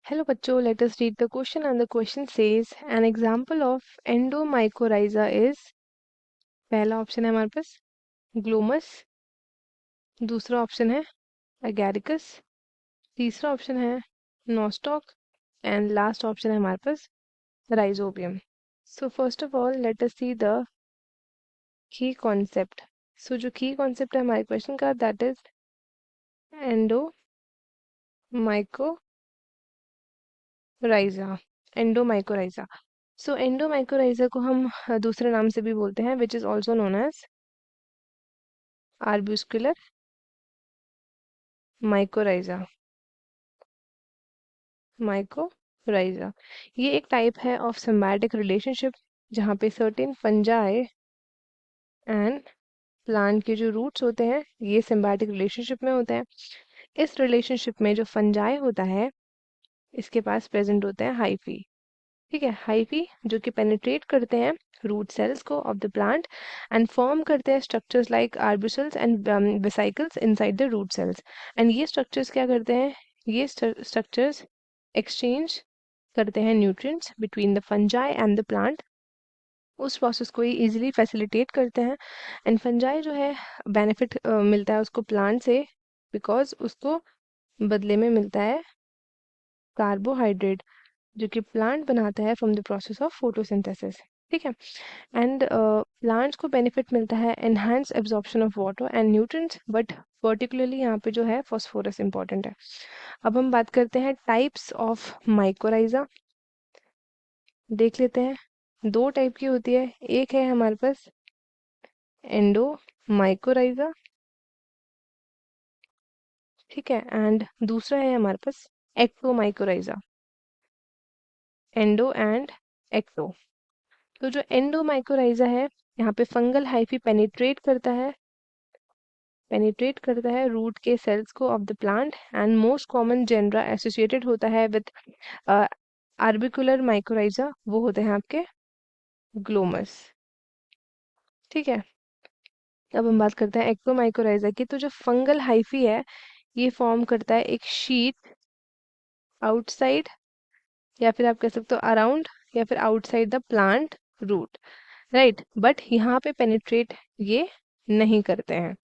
Hello बच्चों, let us read the question and the question says an example of endomycorrhiza is पहला option है हमारे पास glomus, दूसरा ऑप्शन है अगैरिकस, तीसरा ऑप्शन है नोस्टॉक एंड लास्ट ऑप्शन है हमारे पास rhizobium. So first of all let us see the key concept. सो जो की कॉन्सेप्ट है हमारे क्वेश्चन का दैट इज एंडोमाइकोराइजा. एंडोमाइकोराइजा. सो एंडोमाइकोराइजा को हम दूसरे नाम से भी बोलते हैं which is also known as arbuscular mycorrhiza. Mycorrhiza ये एक टाइप है ऑफ सिम्बायोटिक रिलेशनशिप जहाँ पे सर्टेन फंजाई एंड प्लांट के जो रूट्स होते हैं ये सिम्बायोटिक रिलेशनशिप में होते हैं. इस रिलेशनशिप में जो फंजाई होता है इसके पास प्रेजेंट होते हैं हाइफी. ठीक है, हाइफी जो कि पेनिट्रेट करते हैं रूट सेल्स को of the plant and form करते हैं structures like arbuscules and vesicles inside the root cells. And ये स्ट्रक्चर्स क्या करते हैं, ये स्ट्रक्चर्स एक्सचेंज करते हैं nutrients between the fungi and the plant. उस प्रोसेस को ये इजीली फैसिलिटेट करते हैं. एंड फंजाई जो है बेनिफिट मिलता है उसको प्लांट से बिकॉज उसको बदले में मिलता है कार्बोहाइड्रेट जो कि प्लांट बनाता है from the process of photosynthesis. ठीक है, एंड प्लांट्स को बेनिफिट मिलता है enhance absorption of water and nutrients but particularly यहाँ पे जो है फॉस्फोरस इंपॉर्टेंट है. अब हम बात करते हैं टाइप्स ऑफ माइकोराइजा. देख लेते हैं, दो टाइप की होती है. एक है हमारे पास एंडोमाइकोराइजा, ठीक है, एंड दूसरा है हमारे पास एक्टोमाइकोराइजा. Endo and ecto. तो जो एंडोमाइकोराइजा है यहाँ पे फंगल हाइफी पेनिट्रेट करता है रूट के सेल्स को of the plant and most common genera associated होता है विद आर्बिकुलर माइकोराइजा, वो होते हैं आपके ग्लोमस. ठीक है, अब हम बात करते हैं एक्टोमाइकोराइजा की. तो जो फंगल हाइफी है ये फॉर्म करता है एक शीट आउटसाइड या फिर आप कह सकते हो अराउंड या फिर outside the plant root, right, but यहाँ पे पेनिट्रेट ये नहीं करते हैं.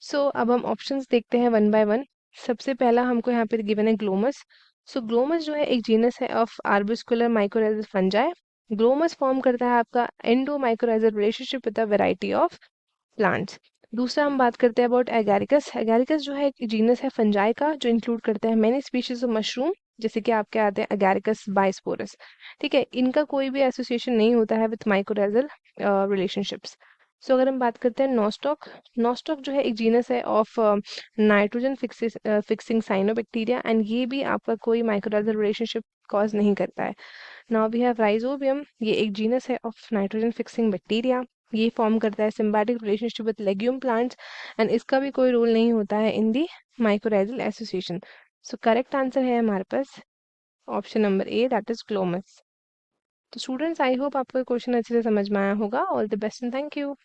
सो अब हम ऑप्शंस देखते हैं वन बाय वन. सबसे पहला हमको यहाँ पे गिवन है ग्लोमस. सो ग्लोमस जो है एक जीनस है of arbuscular mycorrhizal fungi. Glomus form करता है आपका endomycorrhizal relationship with a variety of plants. दूसरा हम बात करते हैं अबाउट एगारिकस. एगारिकस जो है एक जीनस है फंजाई का जो इंक्लूड करता है मैनी स्पीशीज ऑफ मशरूम जैसे कि आपके आते हैं एगारिकस बाइस्पोरस. ठीक है, इनका कोई भी एसोसिएशन नहीं होता है विथ माइकोराइजल रिलेशनशिप्स. सो अगर हम बात करते हैं नोस्टॉक. नोस्टॉक जो है एक जीनस है of nitrogen fixing cyanobacteria and ये भी आपका कोई माइक्रोराइजल रिलेशनशिप कॉज नहीं करता है. Now we have rhizobium. ये एक जीनस है ऑफ नाइट्रोजन फिक्सिंग बैक्टीरिया. ये फॉर्म करता है symbiotic relationship with legume plants and इसका भी कोई रोल नहीं होता है in the mycorrhizal association. So correct answer है हमारे पास option number A that is glomus. तो स्टूडेंट्स आई होप आपको क्वेश्चन अच्छे से समझ में आया होगा. All the best and thank you.